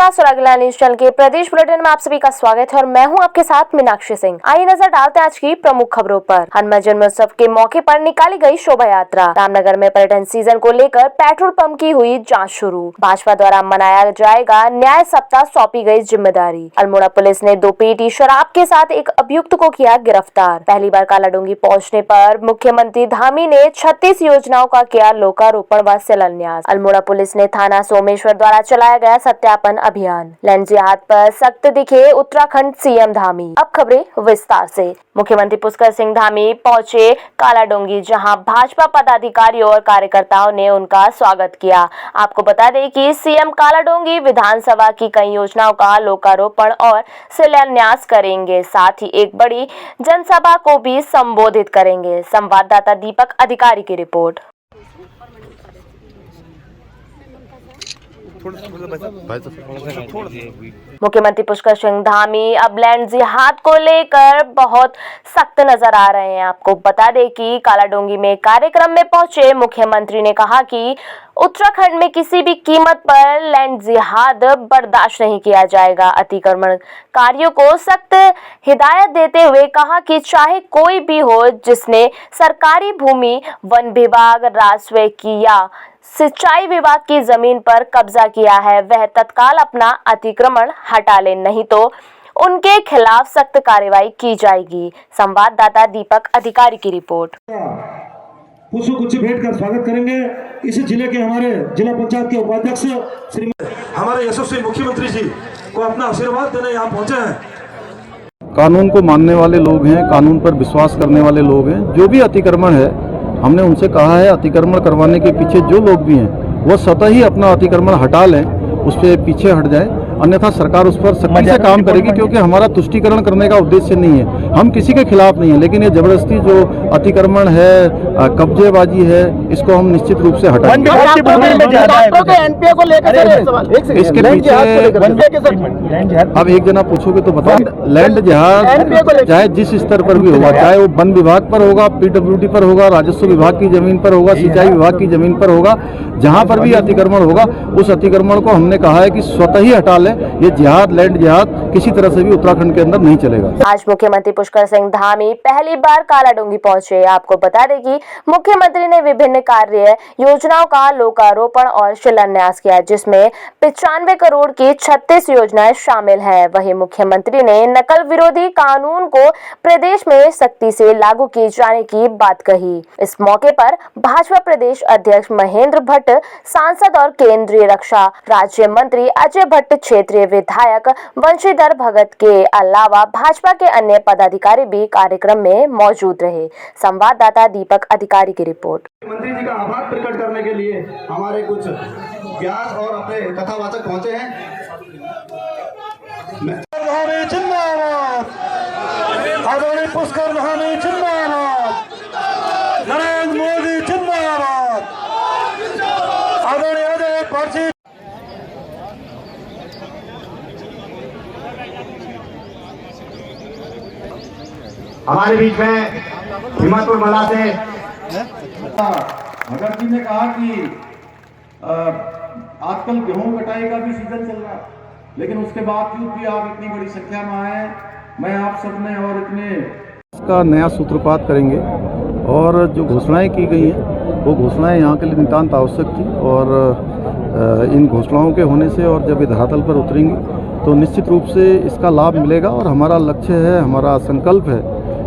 नमस्कार, सुरागला news channel के प्रदेश bulletin में आप सभी का स्वागत है और मैं हूं आपके साथ मीनाक्षी सिंह। आइए नजर डालते हैं आज की प्रमुख खबरों पर। हनुमान जन्मोत्सव के मौके पर निकाली गई शोभा यात्रा। रामनगर में पर्यटन सीजन को लेकर पेट्रोल पंप की हुई जांच शुरू। भाजपा द्वारा मनाया जाएगा न्याय सप्ताह, सौंपी गई जिम्मेदारी। अल्मोड़ा पुलिस ने 2 पेटी शराब के साथ एक अभियुक्त को किया गिरफ्तार। पहली बार कालाडूंगी पहुँचने पर मुख्यमंत्री धामी ने 36 योजनाओं का किया लोकार्पण व शिलान्यास। अल्मोड़ा पुलिस ने थाना सोमेश्वर द्वारा चलाया गया सत्यापन अभियान। लैंड जिहाद पर सख्त दिखे उत्तराखंड सीएम धामी। अब खबरें विस्तार से। मुख्यमंत्री पुष्कर सिंह धामी पहुंचे कालाडूंगी, जहां भाजपा पदाधिकारियों और कार्यकर्ताओं ने उनका स्वागत किया। आपको बता दें कि सीएम कालाडूंगी विधानसभा की कई योजनाओं का लोकार्पण और शिलान्यास करेंगे, साथ ही एक बड़ी जनसभा को भी संबोधित करेंगे। संवाददाता दीपक अधिकारी की रिपोर्ट। मुख्यमंत्री पुष्कर सिंह धामी अब लैंड जिहाद को लेकर बहुत सख्त नजर आ रहे हैं। आपको बता दें कि कालाडूंगी में कार्यक्रम में पहुंचे मुख्यमंत्री ने कहा कि उत्तराखंड में किसी भी कीमत पर लैंड जिहाद बर्दाश्त नहीं किया जाएगा। अतिक्रमणकारियों को सख्त हिदायत देते हुए कहा कि चाहे कोई भी हो जिसने सरकारी भूमि, वन विभाग, राजस्व की या सिंचाई विभाग की जमीन पर कब्जा किया है, वह तत्काल अपना अतिक्रमण हटा ले, नहीं तो उनके खिलाफ सख्त कार्रवाई की जाएगी। संवाददाता दीपक अधिकारी की रिपोर्ट। पुष्पगुच्छ भेंट कर स्वागत करेंगे इस जिले के हमारे जिला पंचायत के उपाध्यक्ष श्री हमारे यशस्वी मुख्यमंत्री जी को अपना आशीर्वाद देने यहाँ पहुँचे हैं। कानून को मानने वाले लोग हैं, कानून पर विश्वास करने वाले लोग हैं। जो भी अतिक्रमण है, हमने उनसे कहा है अतिक्रमण करवाने के पीछे जो लोग भी हैं वो स्वतः ही अपना अतिक्रमण हटा लें, उस पर पीछे हट जाए, अन्यथा सरकार उस पर सख्ती से काम करेगी। क्योंकि हमारा तुष्टीकरण करने का उद्देश्य नहीं है, हम किसी के खिलाफ नहीं है, लेकिन ये जबरदस्ती जो अतिक्रमण है, कब्जेबाजी है, इसको हम निश्चित रूप से हटाएंगे। इसके पीछे अब एक जना पूछोगे तो बताओ। लैंड जिहाद चाहे जिस स्तर पर भी होगा, चाहे वो वन विभाग पर होगा, PWD पर होगा, राजस्व विभाग की जमीन पर होगा, सिंचाई विभाग की जमीन पर होगा, जहां पर भी अतिक्रमण होगा उस अतिक्रमण को हमने कहा है कि स्वतः ही हटा ले। ये जिहाद, लैंड जिहाद किसी तरह से भी उत्तराखंड के अंदर नहीं चलेगा। आज मुख्यमंत्री पुष्कर सिंह धामी पहली बार कालाडूंगी पहुंचे। आपको बता दें कि मुख्यमंत्री ने विभिन्न कार्य योजनाओं का लोकार्पण और शिलान्यास किया, जिसमें 95 करोड़ की 36 योजनाएं शामिल हैं। वहीं मुख्यमंत्री ने नकल विरोधी कानून को प्रदेश में सख्ती से लागू किए जाने की बात कही। इस मौके पर भाजपा प्रदेश अध्यक्ष महेंद्र भट्ट, सांसद और केंद्रीय रक्षा राज्य मंत्री अजय भट्ट, क्षेत्रीय विधायक वंशीधर भगत के अलावा भाजपा के अन्य पदाधिकारी भी कार्यक्रम में मौजूद रहे। संवाददाता दीपक अधिकारी की रिपोर्ट। मंत्री जी का आभार प्रकट करने के लिए हमारे कुछ व्यास और अपने कथावाचक पहुंचे हैं। आदरणीय पुष्कर धामी जिंदाबाद, नरेंद्र मोदी जिंदाबाद, आदरणीय अजय भट्ट। हमारे बीच में हिम्मतपुर मला से भगत जी ने कहा कि आजकल गेहूं कटाई का भी सीजन चल रहा, लेकिन उसके बावजूद भी आप इतनी बड़ी संख्या में आए। मैं आप सबने और इतने इसका नया सूत्रपात करेंगे और जो घोषणाएं की गई हैं वो घोषणाएं यहाँ के लिए नितांत आवश्यक थी और इन घोषणाओं के होने से और जब ये धरातल पर उतरेंगी तो निश्चित रूप से इसका लाभ मिलेगा। और हमारा लक्ष्य है, हमारा संकल्प है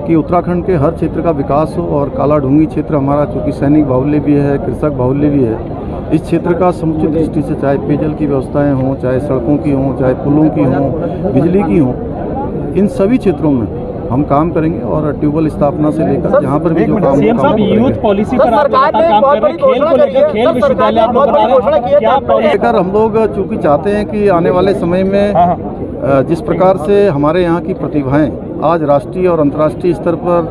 कि उत्तराखंड के हर क्षेत्र का विकास हो। और कालाडूंगी क्षेत्र हमारा चूँकि सैनिक बाहुल्य भी है, कृषक बाहुल्य भी है, इस क्षेत्र का समुचित दृष्टि से चाहे पेयजल की व्यवस्थाएं हों, चाहे सड़कों की हों, चाहे पुलों की हों, बिजली की हों, इन सभी क्षेत्रों में हम काम करेंगे। और ट्यूबवेल स्थापना से लेकर जहाँ पर भी जो काम यूथ पॉलिसी पर आप काम कर रहे हैं, खेल को लेकर खेल विश्वविद्यालय आप लोग लेकर हम लोग चूँकि चाहते हैं कि आने वाले समय में जिस प्रकार से हमारे यहाँ की प्रतिभाएं आज राष्ट्रीय और अंतर्राष्ट्रीय स्तर पर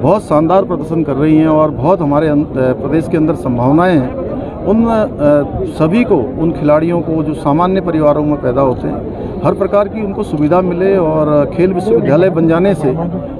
बहुत शानदार प्रदर्शन कर रही हैं और बहुत हमारे प्रदेश के अंदर संभावनाएं हैं, उन सभी को, उन खिलाड़ियों को जो सामान्य परिवारों में पैदा होते हैं, हर प्रकार की उनको सुविधा मिले और खेल विश्वविद्यालय बन जाने से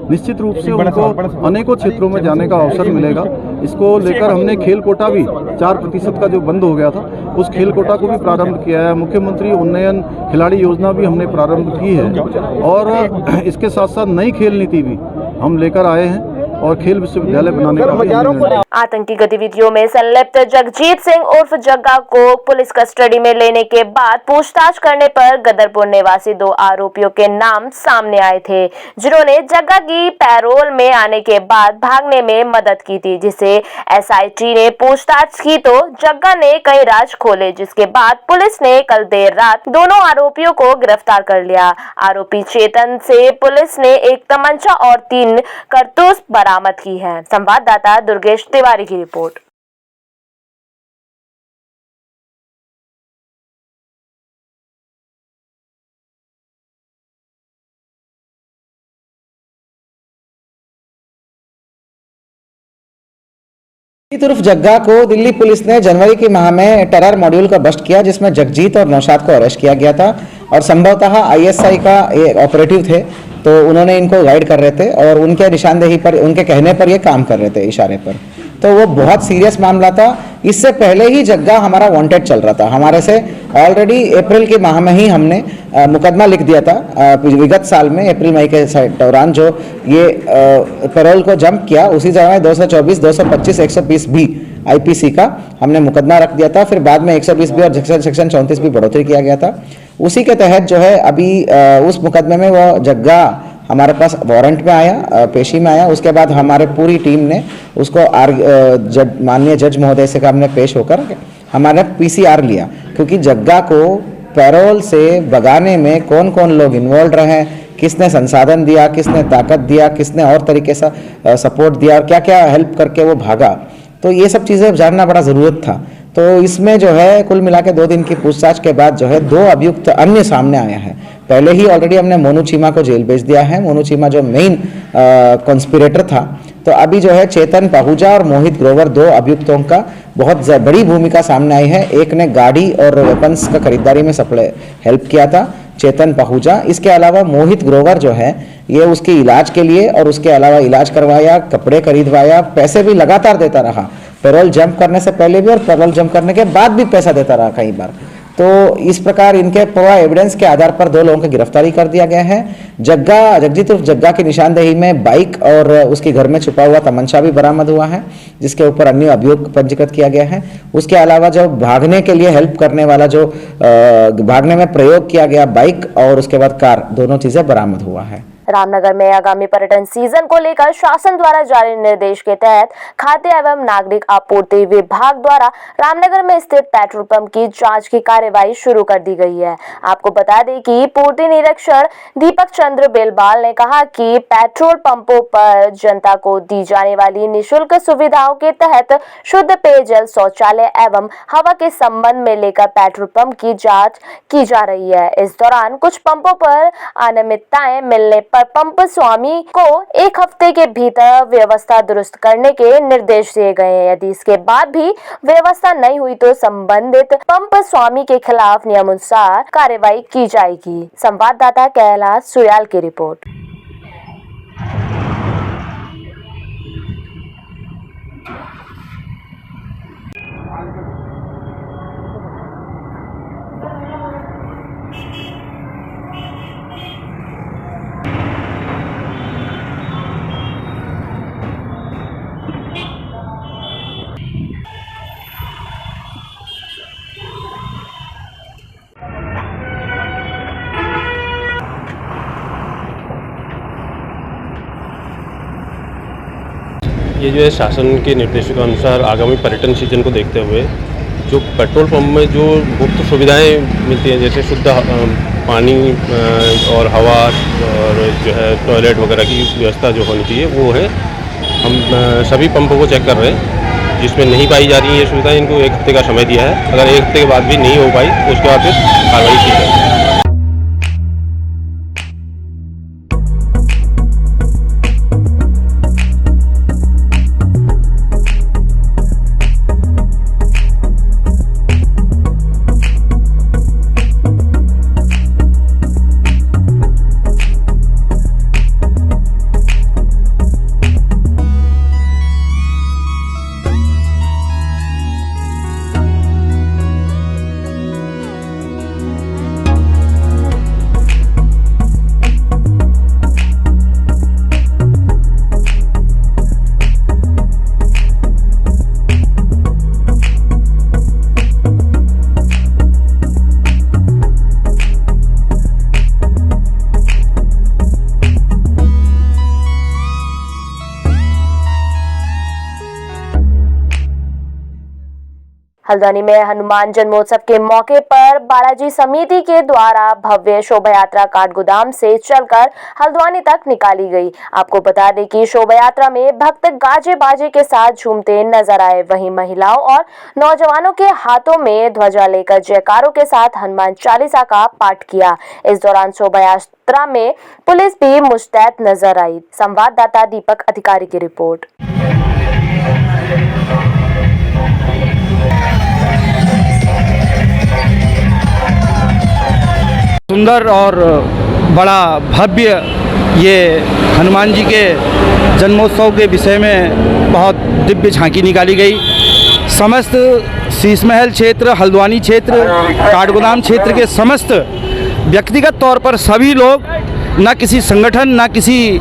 निश्चित रूप से उनको अनेकों क्षेत्रों में जाने का अवसर मिलेगा। इसको लेकर हमने खेल कोटा भी 4% का जो बंद हो गया था, उस खेल कोटा को भी प्रारंभ किया है। मुख्यमंत्री उन्नयन खिलाड़ी योजना भी हमने प्रारंभ की है और इसके साथ साथ नई खेल नीति भी हम लेकर आए हैं और खेल विश्वविद्यालय बनाने का। आतंकी गतिविधियों में संलिप्त जगजीत सिंह उर्फ जग्गा को पुलिस कस्टडी में लेने के बाद पूछताछ करने पर गदरपुर निवासी 2 आरोपियों के नाम सामने आए थे, जिन्होंने जग्गा की पैरोल में आने के बाद भागने में मदद की थी, जिसे एसआईटी ने पूछताछ की तो जग्गा ने कई राज खोले, जिसके बाद पुलिस ने कल देर रात दोनों आरोपियों को गिरफ्तार कर लिया। आरोपी चेतन से पुलिस ने एक तमंचा और 3 कारतूस बरामद की है। संवाददाता दुर्गेश तिवारी की रिपोर्ट। उर्फ जग्गा को दिल्ली पुलिस ने जनवरी के माह में टेरर मॉड्यूल का बस्ट किया, जिसमें जगजीत और नौशाद को अरेस्ट किया गया था और संभवतः आईएसआई का ये ऑपरेटिव थे, तो उन्होंने इनको गाइड कर रहे थे और उनके निशानदेही पर, उनके कहने पर ये काम कर रहे थे, इशारे पर। तो वो बहुत सीरियस मामला था। इससे पहले ही जग्गा हमारा वांटेड चल रहा था। हमारे से ऑलरेडी अप्रैल के माह में ही हमने मुकदमा लिख दिया था विगत साल में, अप्रैल मई के दौरान जो ये पैरोल को जंप किया, उसी जगह 224, 225, 120 भी आईपीसी का हमने मुकदमा रख दिया था। फिर बाद में 120 भी और सेक्शन 34 भी बढ़ोतरी किया गया था। उसी के तहत जो है अभी उस मुकदमे में वो जग्गा हमारे पास वारंट में आया, पेशी में आया। उसके बाद हमारे पूरी टीम ने उसको माननीय जज महोदय से हमने पेश होकर हमारे पीसीआर लिया, क्योंकि जग्गा को पैरोल से भगाने में कौन कौन लोग इन्वॉल्व रहे, किसने संसाधन दिया, किसने ताकत दिया, किसने और तरीके से सपोर्ट दिया और क्या क्या हेल्प करके वो भागा, तो ये सब चीज़ें जानना बड़ा ज़रूरत था। तो इसमें जो है कुल मिला के 2 दिन की पूछताछ के बाद जो है 2 अभियुक्त अन्य सामने आया है। पहले ही ऑलरेडी हमने मोनू चीमा को जेल भेज दिया है। मोनू चीमा जो मेन कॉन्स्पिरेटर था। तो अभी जो है चेतन पहूजा और मोहित ग्रोवर 2 अभियुक्तों का बहुत बड़ी भूमिका सामने आई है। एक ने गाड़ी और वेपन्स का खरीदारी में हेल्प किया था, चेतन पहूजा। इसके अलावा मोहित ग्रोवर जो है ये उसके इलाज के लिए और उसके अलावा इलाज करवाया, कपड़े खरीदवाया, पैसे भी लगातार देता रहा, पैरोल जंप करने से पहले भी और पैरोल जंप करने के बाद भी पैसा देता रहा कई बार। तो इस प्रकार इनके पूरा एविडेंस के आधार पर 2 लोगों की गिरफ्तारी कर दिया गया है। जगजीत उर्फ जग्गा की निशानदेही में बाइक और उसके घर में छुपा हुआ तमंचा भी बरामद हुआ है, जिसके ऊपर अन्य अभियोग पंजीकृत किया गया है। उसके अलावा जो भागने के लिए हेल्प करने वाला जो भागने में प्रयोग किया गया बाइक और उसके बाद कार, दोनों चीजें बरामद हुआ है। रामनगर में आगामी पर्यटन सीजन को लेकर शासन द्वारा जारी निर्देश के तहत खाद्य एवं नागरिक आपूर्ति विभाग द्वारा रामनगर में स्थित पेट्रोल पंप की जांच की कार्यवाही शुरू कर दी गई है। आपको बता दें कि पूर्ति निरीक्षक दीपक चंद्र बेलबाल ने कहा कि पेट्रोल पंपों पर जनता को दी जाने वाली निःशुल्क सुविधाओं के तहत शुद्ध पेयजल, शौचालय एवं हवा के संबंध में लेकर पेट्रोल पंप की जाँच की जा रही है। इस दौरान कुछ पंपों पर अनियमितताएं मिलने पर पंप स्वामी को 1 हफ्ते के भीतर व्यवस्था दुरुस्त करने के निर्देश दिए गए हैं। यदि इसके बाद भी व्यवस्था नहीं हुई तो संबंधित पंप स्वामी के खिलाफ नियमानुसार कार्रवाई की जाएगी। संवाददाता कैलाश सुयाल की रिपोर्ट। ये जो है शासन के निर्देशों के अनुसार आगामी पर्यटन सीजन को देखते हुए जो पेट्रोल पंप में जो मुफ्त सुविधाएं मिलती हैं, जैसे शुद्ध पानी और हवा और जो है टॉयलेट वगैरह की व्यवस्था जो होनी चाहिए वो है, हम सभी पंपों को चेक कर रहे हैं। जिसमें नहीं पाई जा रही है ये सुविधाएं, इनको 1 हफ्ते का समय दिया है। अगर 1 हफ्ते के बाद भी नहीं हो पाई तो उसके बाद फिर कार्रवाई की जाएगी। हल्द्वानी में हनुमान जन्मोत्सव के मौके पर बालाजी समिति के द्वारा भव्य शोभा यात्रा काठगोदाम से चलकर हल्द्वानी तक निकाली गई। आपको बता दें कि शोभा यात्रा में भक्त गाजे बाजे के साथ झूमते नजर आए। वहीं महिलाओं और नौजवानों के हाथों में ध्वजा लेकर जयकारों के साथ हनुमान चालीसा का पाठ किया। इस दौरान शोभा यात्रा में पुलिस भी मुस्तैद नजर आई। संवाददाता दीपक अधिकारी की रिपोर्ट। सुंदर और बड़ा भव्य ये हनुमान जी के जन्मोत्सव के विषय में बहुत दिव्य झांकी निकाली गई। समस्त शीश महल क्षेत्र, हल्द्वानी क्षेत्र, काठगोदाम क्षेत्र के समस्त व्यक्तिगत तौर पर सभी लोग, ना किसी संगठन ना किसी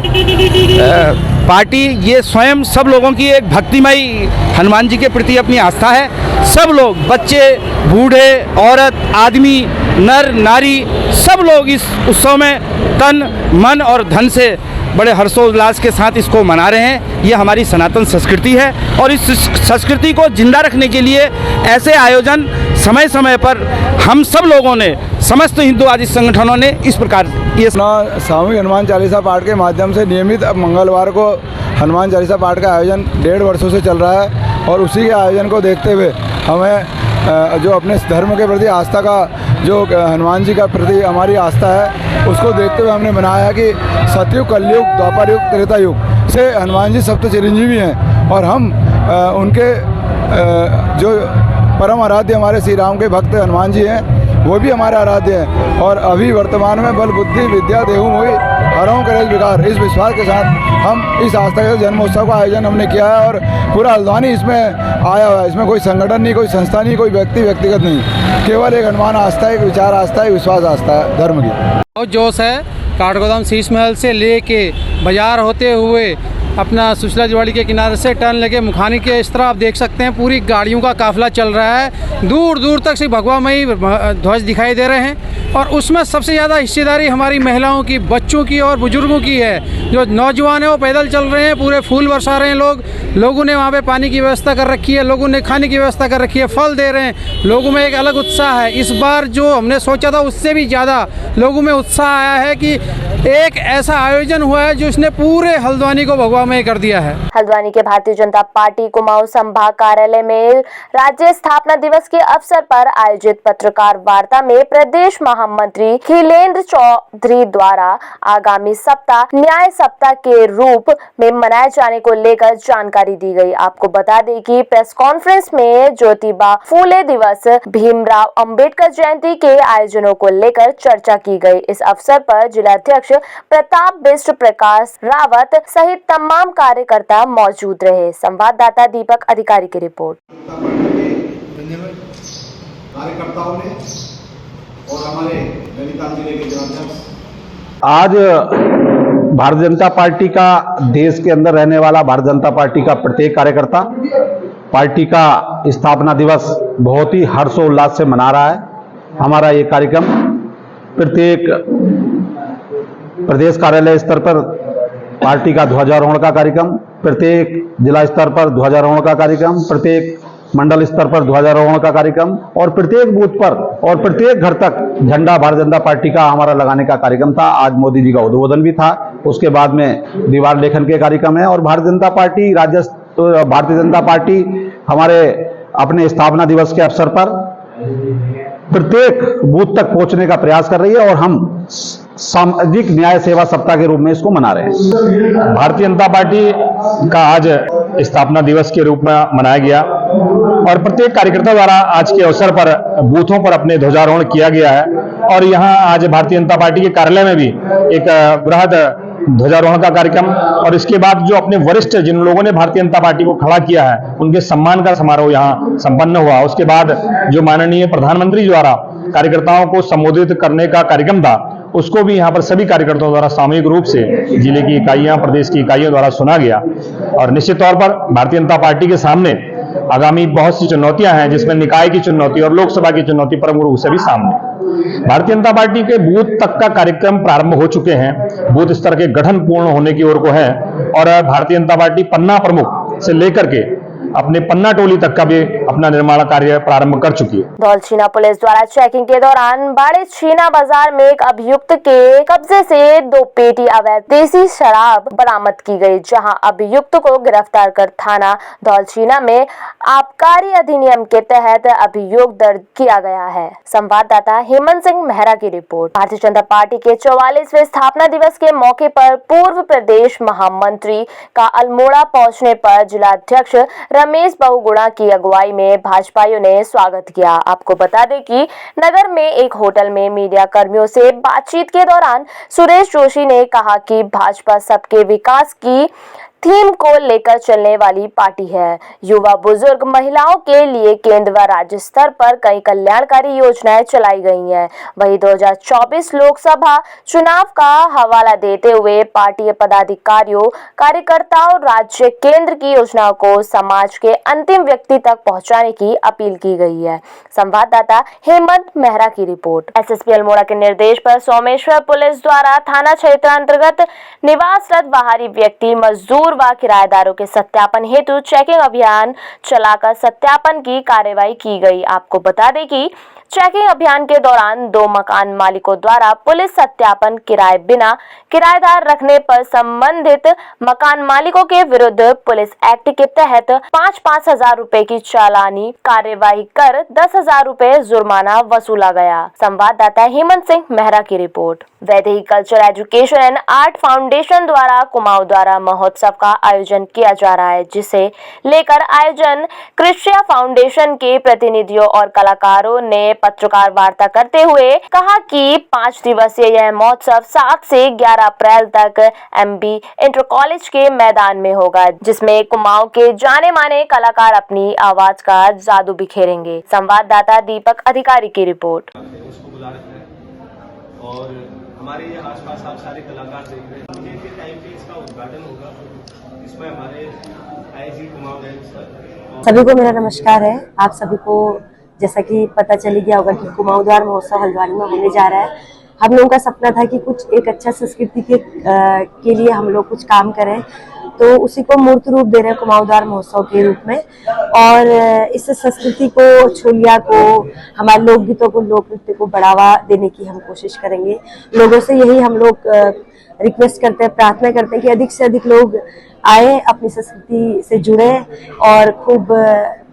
पार्टी, ये स्वयं सब लोगों की एक भक्तिमयी हनुमान जी के प्रति अपनी आस्था है। सब लोग, बच्चे, बूढ़े, औरत, आदमी, नर नारी, सब लोग इस उत्सव में तन मन और धन से बड़े हर्षोल्लास के साथ इसको मना रहे हैं। ये हमारी सनातन संस्कृति है और इस संस्कृति को जिंदा रखने के लिए ऐसे आयोजन समय समय पर हम सब लोगों ने, समस्त हिंदूवादी संगठनों ने इस प्रकार ये सामूहिक हनुमान चालीसा पाठ के माध्यम से नियमित अब मंगलवार को हनुमान चालीसा पाठ का आयोजन 1.5 वर्षों से चल रहा है और उसी के आयोजन को देखते हुए हमें जो अपने धर्म के प्रति आस्था का, जो हनुमान जी का प्रति हमारी आस्था है, उसको देखते हुए हमने बनाया कि सतयुग, कलयुग, द्वापर युग, त्रेता युग से हनुमान जी सब तो चिरंजीवी हैं और हम उनके जो परम आराध्य हमारे श्री राम के भक्त हनुमान जी हैं, वो भी हमारे आराध्य हैं। और अभी वर्तमान में बल बुद्धि विद्या देहु मोहि हरहु कलेश विकार, इस विश्वास के साथ हम इस आस्था के जन्मोत्सव का आयोजन हमने किया है और पूरा हल्द्वानी इसमें आया हुआ है। इसमें कोई संगठन नहीं, कोई संस्था नहीं, कोई व्यक्तिगत नहीं, केवल एक हनुमान आस्था है, एक विचार आस्था है, विश्वास आस्था है धर्म की। बहुत जोश है। काठगोदाम शीश महल से लेके बाजार होते हुए अपना सुशीला जुवाड़ी के किनारे से टर्न लेके मुखानी के इस तरह आप देख सकते हैं पूरी गाड़ियों का काफिला चल रहा है। दूर दूर तक से भगवामयी ध्वज दिखाई दे रहे हैं और उसमें सबसे ज़्यादा हिस्सेदारी हमारी महिलाओं की, बच्चों की और बुजुर्गों की है। जो नौजवान है वो पैदल चल रहे हैं, पूरे फूल बरसा रहे हैं। लोगों ने वहाँ पे पानी की व्यवस्था कर रखी है, लोगों ने खाने की व्यवस्था कर रखी है, फल दे रहे हैं। लोगों में एक अलग उत्साह है। इस बार जो हमने सोचा था उससे भी ज़्यादा लोगों में उत्साह आया है कि एक ऐसा आयोजन हुआ है जो इसने पूरे हल्द्वानी को भगवामय कर दिया है। हल्द्वानी के भारतीय जनता पार्टी कुमाऊं संभाग कार्यालय में राज्य स्थापना दिवस के अवसर पर आयोजित पत्रकार वार्ता में प्रदेश महामंत्री खिलेंद्र चौधरी द्वारा आगामी सप्ताह न्याय सप्ताह के रूप में मनाए जाने को लेकर जानकारी दी गई। आपको बता दें कि प्रेस कॉन्फ्रेंस में ज्योतिबा फूले दिवस, भीमराव अंबेडकर जयंती के आयोजनों को लेकर चर्चा की गई। इस अवसर पर जिलाध्यक्ष प्रताप बिष्ट, प्रकाश रावत सहित तमाम कार्यकर्ता मौजूद रहे। संवाददाता दीपक अधिकारी की रिपोर्ट। कार्यकर्ताओं ने और हमारे नैनीताल जिले के जिलाध्यक्ष, आज भारतीय जनता पार्टी का, देश के अंदर रहने वाला भारतीय जनता पार्टी का प्रत्येक कार्यकर्ता पार्टी का स्थापना दिवस बहुत ही हर्षोल्लास से मना रहा है। हमारा ये कार्यक्रम प्रत्येक प्रदेश कार्यालय स्तर पर पार्टी का ध्वजारोहण का कार्यक्रम, प्रत्येक जिला स्तर पर ध्वजारोहण का कार्यक्रम, प्रत्येक मंडल स्तर पर ध्वजारोहण का कार्यक्रम और प्रत्येक बूथ पर और प्रत्येक घर तक झंडा भारतीय जनता पार्टी का हमारा लगाने का कार्यक्रम था। आज मोदी जी का उद्बोधन भी था, उसके बाद में दीवार लेखन के कार्यक्रम है और भारतीय जनता पार्टी हमारे अपने स्थापना दिवस के अवसर पर प्रत्येक बूथ तक पहुंचने का प्रयास कर रही है और हम सामाजिक न्याय सेवा सप्ताह के रूप में इसको मना रहे हैं। भारतीय जनता पार्टी का आज स्थापना दिवस के रूप में मनाया गया और प्रत्येक कार्यकर्ता द्वारा आज के अवसर पर बूथों पर अपने ध्वजारोहण किया गया है और यहाँ आज भारतीय जनता पार्टी के कार्यालय में भी एक बृहद ध्वजारोहण का कार्यक्रम और इसके बाद जो अपने वरिष्ठ जिन लोगों ने भारतीय जनता पार्टी को खड़ा किया है उनके सम्मान का समारोह यहाँ संपन्न हुआ। उसके बाद जो माननीय प्रधानमंत्री द्वारा कार्यकर्ताओं को संबोधित करने का कार्यक्रम था उसको भी यहाँ पर सभी कार्यकर्ताओं द्वारा सामूहिक रूप से जिले की इकाइयां, प्रदेश की इकाइयों द्वारा सुना गया और निश्चित तौर पर भारतीय जनता पार्टी के सामने आगामी बहुत सी चुनौतियां हैं जिसमें निकाय की चुनौती और लोकसभा की चुनौती प्रमुख रूप से भी सामने। भारतीय जनता पार्टी के बूथ तक का कार्यक्रम प्रारंभ हो चुके हैं, बूथ स्तर के गठन पूर्ण होने की ओर को है और भारतीय जनता पार्टी पन्ना प्रमुख से लेकर के अपने पन्ना टोली तक का भी अपना निर्माण कार्य प्रारंभ कर चुकी है। धौलछीना पुलिस द्वारा चेकिंग के दौरान बाड़े छीना बाजार में एक अभियुक्त के कब्जे से 2 पेटी अवैध देसी शराब बरामद की गई, जहां अभियुक्त को गिरफ्तार कर थाना धौलछीना में आबकारी अधिनियम के तहत अभियोग दर्ज किया गया है। संवाददाता हेमंत सिंह मेहरा की रिपोर्ट। भारतीय जनता पार्टी के 44वें स्थापना दिवस के मौके पर पूर्व प्रदेश महामंत्री का अल्मोड़ा पहुंचने पर जिलाध्यक्ष रमेश बहुगुणा की अगुवाई में भाजपाइयों ने स्वागत किया। आपको बता दें कि नगर में एक होटल में मीडिया कर्मियों से बातचीत के दौरान सुरेश जोशी ने कहा कि भाजपा सबके विकास की थीम को लेकर चलने वाली पार्टी है। युवा, बुजुर्ग, महिलाओं के लिए केंद्र व राज्य स्तर पर कई कल्याणकारी योजनाएं चलाई गई हैं। वहीं 2024 लोकसभा चुनाव का हवाला देते हुए पार्टी पदाधिकारियों, कार्यकर्ताओं, राज्य केंद्र की योजनाओं को समाज के अंतिम व्यक्ति तक पहुंचाने की अपील की गई है। संवाददाता हेमंत मेहरा की रिपोर्ट। एसएसपी अल्मोड़ा के निर्देश पर सोमेश्वर पुलिस द्वारा थाना क्षेत्र अंतर्गत निवासरत बाहरी व्यक्ति, मजदूर व किराएदारों के सत्यापन हेतु चेकिंग अभियान चलाकर सत्यापन की कार्रवाई की गई। आपको बता दें कि चेकिंग अभियान के दौरान 2 मकान मालिकों द्वारा पुलिस सत्यापन किराए बिना किराएदार रखने पर संबंधित मकान मालिकों के विरुद्ध पुलिस एक्ट के तहत 5-5 हजार रुपए की चालानी कार्यवाही कर 10,000 रुपए जुर्माना वसूला गया। संवाददाता हेमंत सिंह मेहरा की report. Vaidehi culture education and art foundation द्वारा कुमाऊं द्वारा महोत्सव का आयोजन किया जा रहा है, जिसे लेकर आयोजन क्रिश्चिया फाउंडेशन के प्रतिनिधियों और कलाकारों ने पत्रकार वार्ता करते हुए कहा कि 5 दिवसीय यह महोत्सव 7 से 11 अप्रैल तक एमबी इंटर कॉलेज के मैदान में होगा, जिसमें कुमाऊं के जाने माने कलाकार अपनी आवाज का जादू बिखेरेंगे। संवाददाता दीपक अधिकारी की रिपोर्ट। और हमारे ये आसपास आप सारे कलाकार देख रहे हैं के टाइम पे इसका उद्घाटन होगा। इसमें हमारे आईजी कुमाऊं सभी को मेरा नमस्कार है। आप सभी को जैसा कि पता चली गया होगा कि कुमाऊं द्वार महोत्सव हल्द्वानी में होने जा रहा है। हम लोगों का सपना था कि कुछ एक अच्छा संस्कृति के लिए हम लोग कुछ काम करें, तो उसी को मूर्त रूप दे रहे हैं कुमाऊं द्वार महोत्सव के रूप में। और इस संस्कृति को, छोलिया को, हमारे लोकगीतों को, लोक नृत्य को बढ़ावा देने की हम कोशिश करेंगे। लोगों से यही हम लोग रिक्वेस्ट करते हैं, प्रार्थना करते हैं कि अधिक से अधिक लोग आए, अपनी संस्कृति से जुड़े और खूब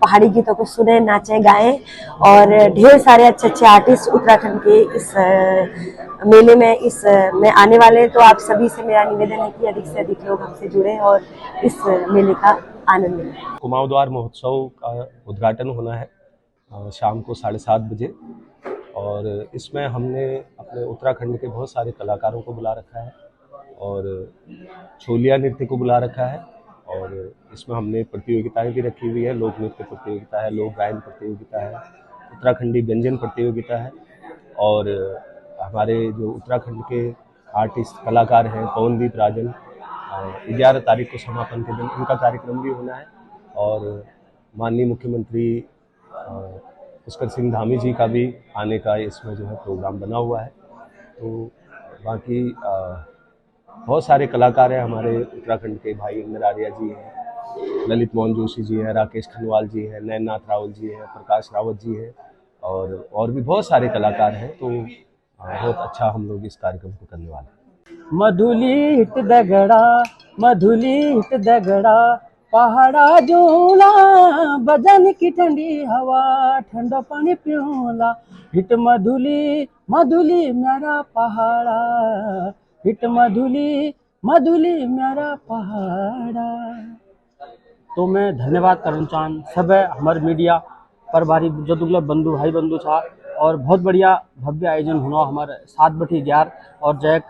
पहाड़ी गीतों को सुने, नाचें, गाएं। और ढेर सारे अच्छे आर्टिस्ट उत्तराखंड के इस मेले में आने वाले हैं। तो आप सभी से मेरा निवेदन है कि अधिक से अधिक लोग हमसे जुड़े और इस मेले का आनंद लें। कुमाऊं द्वार महोत्सव का उद्घाटन होना है शाम को 7:30 बजे, और इसमें हमने अपने उत्तराखंड के बहुत सारे कलाकारों को बुला रखा है और छोलिया नृत्य को बुला रखा है। और इसमें हमने प्रतियोगिताएं भी रखी हुई है। लोक नृत्य प्रतियोगिता है, लोक गायन प्रतियोगिता है, उत्तराखंडी व्यंजन प्रतियोगिता है। और हमारे जो उत्तराखंड के आर्टिस्ट कलाकार हैं पवनदीप राजन, 11 तारीख को समापन के दिन उनका कार्यक्रम भी होना है। और माननीय मुख्यमंत्री पुष्कर सिंह धामी जी का भी आने का इसमें जो है प्रोग्राम बना हुआ है। तो बाकी बहुत सारे कलाकार हैं हमारे उत्तराखंड के। भाई इंद्र आर्या जी हैं, ललित मोहन जोशी जी हैं, राकेश खनवाल जी हैं, नैननाथ रावत जी हैं, प्रकाश रावत जी हैं, और भी बहुत सारे कलाकार हैं। तो बहुत अच्छा हम लोग इस कार्यक्रम को करने वाले हैं। मधुली हित दगड़ा पहाड़ा झूला, बदन की ठंडी हवा, ठंडा पानी पियोला। हिट मधुली मेरा पहाड़ा, हिट मधुली मेरा पहाड़ा। तो मैं धन्यवाद करना चाहूँ सब हमारे मीडिया प्रभारी जो दुर्लभ बंधु भाई बंधु था। और बहुत बढ़िया भव्य आयोजन होना हमारे 7/11 और जय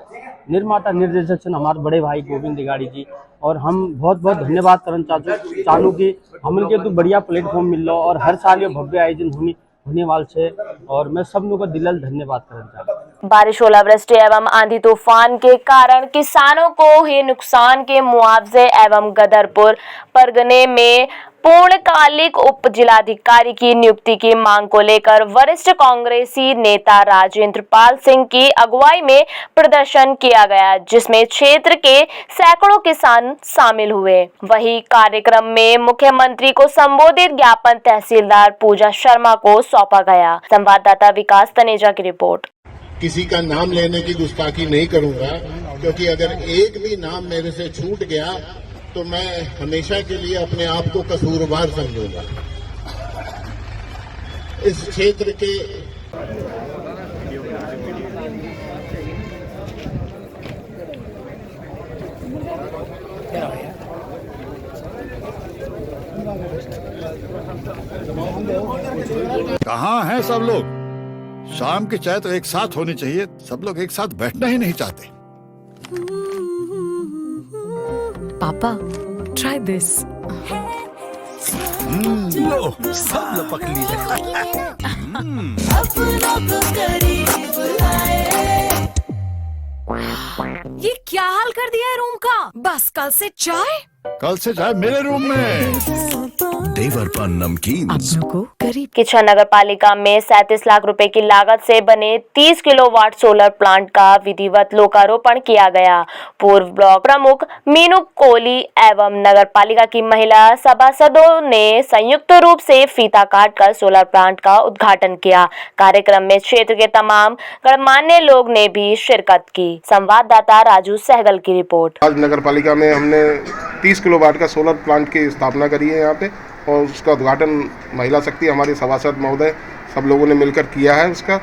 निर्माता निर्देशक हमारे बड़े भाई गोविंद दिगाड़ी जी। और हम बहुत बहुत धन्यवाद करना चाहूँ कि हमन के तो बढ़िया प्लेटफॉर्म मिल रहा और हर साल ये भव्य आयोजन होने वाले से। और मैं सब लोगों को दिल धन्यवाद करना चाहूँ। बारिश, ओलावृष्टि एवं आंधी तूफान के कारण किसानों को हुए नुकसान के मुआवजे एवं गदरपुर परगने में पूर्णकालिक उप जिलाधिकारी की नियुक्ति की मांग को लेकर वरिष्ठ कांग्रेसी नेता राजेंद्र पाल सिंह की अगुवाई में प्रदर्शन किया गया, जिसमें क्षेत्र के सैकड़ों किसान शामिल हुए। वहीं कार्यक्रम में मुख्यमंत्री को संबोधित ज्ञापन तहसीलदार पूजा शर्मा को सौंपा गया। संवाददाता विकास तनेजा की रिपोर्ट। किसी का नाम लेने की गुस्ताखी नहीं करूंगा, क्योंकि अगर एक भी नाम मेरे से छूट गया तो मैं हमेशा के लिए अपने आप को कसूरवार समझूंगा। इस क्षेत्र के कहाँ हैं सब लोग? शाम की चाय तो एक साथ होनी चाहिए, सब लोग एक साथ बैठना ही नहीं चाहते। पापा, try this. लो, सब लपक लिए। ये क्या हाल कर दिया है रूम का? बस कल से चाय? कल से चाय मेरे रूम में। देवरपन नमकीन को करीब। किचन नगर पालिका में 37 लाख रुपए की लागत से बने 30 किलोवाट सोलर प्लांट का विधिवत लोकार्पण किया गया। पूर्व ब्लॉक प्रमुख मीनू कोहली एवं नगर पालिका की महिला सभासदों ने संयुक्त रूप से फीता काटकर सोलर प्लांट का उद्घाटन किया। कार्यक्रम में क्षेत्र के तमाम गणमान्य लोग ने भी शिरकत की। संवाददाता राजू सहगल की रिपोर्ट। आज नगर पालिका में हमने 30 किलोवाट का सोलर प्लांट की स्थापना करी है यहाँ पे, और उसका उद्घाटन महिला शक्ति हमारे सभासद महोदय सब लोगों ने मिलकर किया है उसका।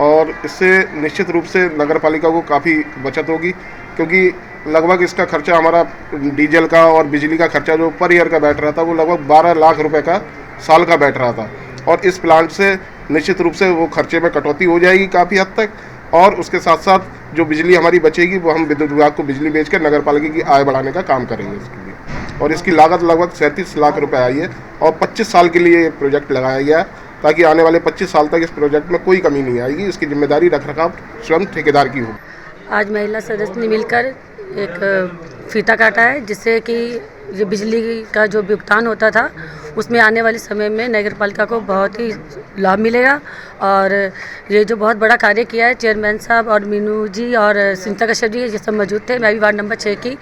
और इससे निश्चित रूप से नगर पालिका को काफ़ी बचत होगी, क्योंकि लगभग इसका खर्चा हमारा डीजल का और बिजली का खर्चा जो पर ईयर का बैठ रहा था वो लगभग 12 लाख रुपए का साल का बैठ रहा था। और इस प्लांट से निश्चित रूप से वो खर्चे में कटौती हो जाएगी काफ़ी हद तक, और उसके साथ साथ जो बिजली हमारी बचेगी वो हम विद्युत विभाग को बिजली बेचकर नगर पालिका की आय बढ़ाने का काम करेंगे इसके लिए। और इसकी लागत लगभग 37 लाख रुपए आई है, और 25 साल के लिए ये प्रोजेक्ट लगाया गया है, ताकि आने वाले 25 साल तक इस प्रोजेक्ट में कोई कमी नहीं आएगी। इसकी जिम्मेदारी रखरखाव स्वयं ठेकेदार की होगी। आज महिला सदस्य ने मिलकर एक फीता काटा है, जिससे कि ये बिजली का जो भुगतान होता था उसमें आने वाले समय में नगर पालिका को बहुत ही लाभ मिलेगा। और ये जो बहुत बड़ा कार्य किया है चेयरमैन साहब और मीनू जी और सुनीता कश्यप जी ये सब मौजूद थे। मैं भी वार्ड नंबर 6 की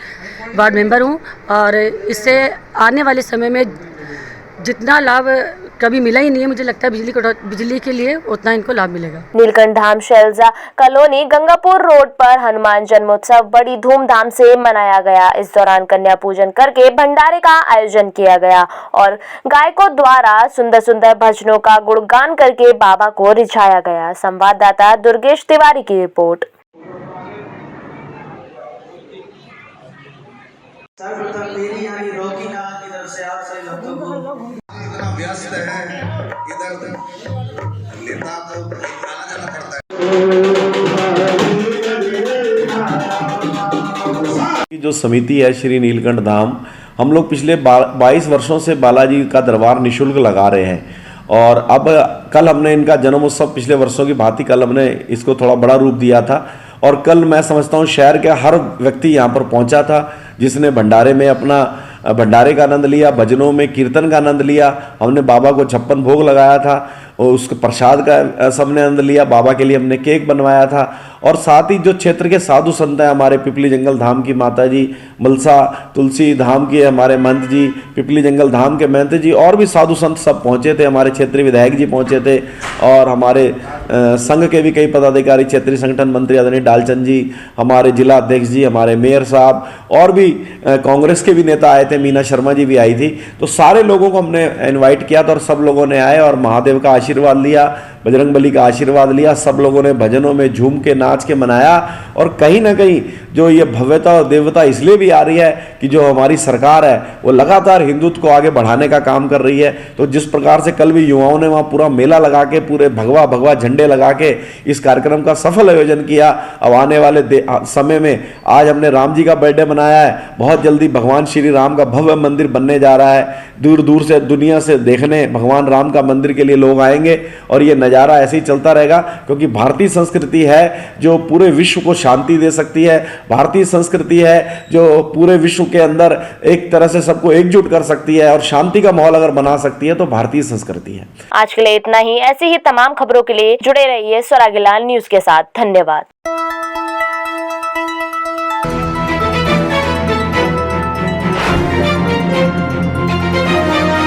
वार्ड मेंबर हूँ, और इससे आने वाले समय में जितना लाभ कभी मिला ही नहीं है, मुझे लगता है बिजली के लिए उतना इनको लाभ मिलेगा। नीलकंठ धाम शैलजा कॉलोनी गंगापुर रोड पर हनुमान जन्मोत्सव बड़ी धूमधाम से मनाया गया। इस दौरान कन्या पूजन करके भंडारे का आयोजन किया गया और गायकों द्वारा सुंदर सुंदर भजनों का गुणगान करके बाबा को रिझाया गया। संवाददाता दुर्गेश तिवारी की रिपोर्ट। सर्वप्रथम मेरी यानी रोकीनाथ की तरफ से आप सभी भक्तों को व्यस्त है, इधर लेता तो आना जाना पड़ता है। जो समिति है श्री नीलकंठ धाम, हम लोग पिछले 22 वर्षों से बालाजी का दरबार निःशुल्क लगा रहे हैं, और अब कल हमने इनका जन्मोत्सव पिछले वर्षों की भांति कल हमने इसको थोड़ा बड़ा रूप दिया था। और कल मैं समझता हूँ शहर के हर व्यक्ति यहाँ पर पहुँचा था, जिसने भंडारे में अपना भंडारे का आनंद लिया, भजनों में कीर्तन का आनंद लिया। हमने बाबा को 56 भोग लगाया था और उसके प्रसाद का सबने आनंद लिया। बाबा के लिए हमने केक बनवाया था, और साथ ही जो क्षेत्र के साधु संत हैं, हमारे पिपली जंगल धाम की माता जी, मलसा तुलसी धाम के हमारे महंत जी, पिपली जंगल धाम के महंत जी, और भी साधु संत सब पहुँचे थे। हमारे क्षेत्रीय विधायक जी पहुँचे थे, और हमारे संघ के भी कई पदाधिकारी, क्षेत्रीय संगठन मंत्री आदरणीय डालचंद जी, हमारे जिला अध्यक्ष जी, हमारे मेयर साहब, और भी कांग्रेस के भी नेता आए थे, मीना शर्मा जी भी आई थी। तो सारे लोगों को हमने इनवाइट किया था और सब लोगों ने आए और महादेव का आशीर्वाद लिया, बजरंगबली का आशीर्वाद लिया। सब लोगों ने भजनों में झूम के नाच के मनाया। और कहीं ना कहीं जो ये भव्यता और देवता इसलिए भी आ रही है कि जो हमारी सरकार है वो लगातार हिंदुत्व को आगे बढ़ाने का काम कर रही है। तो जिस प्रकार से कल भी युवाओं ने वहाँ पूरा मेला लगा के, पूरे भगवा भगवा झंडे लगा के इस कार्यक्रम का सफल आयोजन किया। अब आने वाले समय में आज हमने राम जी का बर्थडे मनाया है, बहुत जल्दी भगवान श्री राम का भव्य मंदिर बनने जा रहा है। दूर दूर से दुनिया से देखने भगवान राम का मंदिर के लिए लोग आए बढ़ाएंगे और ये नज़ारा ऐसे ही चलता रहेगा, क्योंकि भारतीय संस्कृति है जो पूरे विश्व को शांति दे सकती है। भारतीय संस्कृति है जो पूरे विश्व के अंदर एक तरह से सबको एकजुट कर सकती है और शांति का माहौल अगर बना सकती है तो भारतीय संस्कृति है। आज के लिए इतना ही। ऐसी ही तमाम खबरों के लिए जुड़े रहिए स्वरागिलाल न्यूज के साथ। धन्यवाद।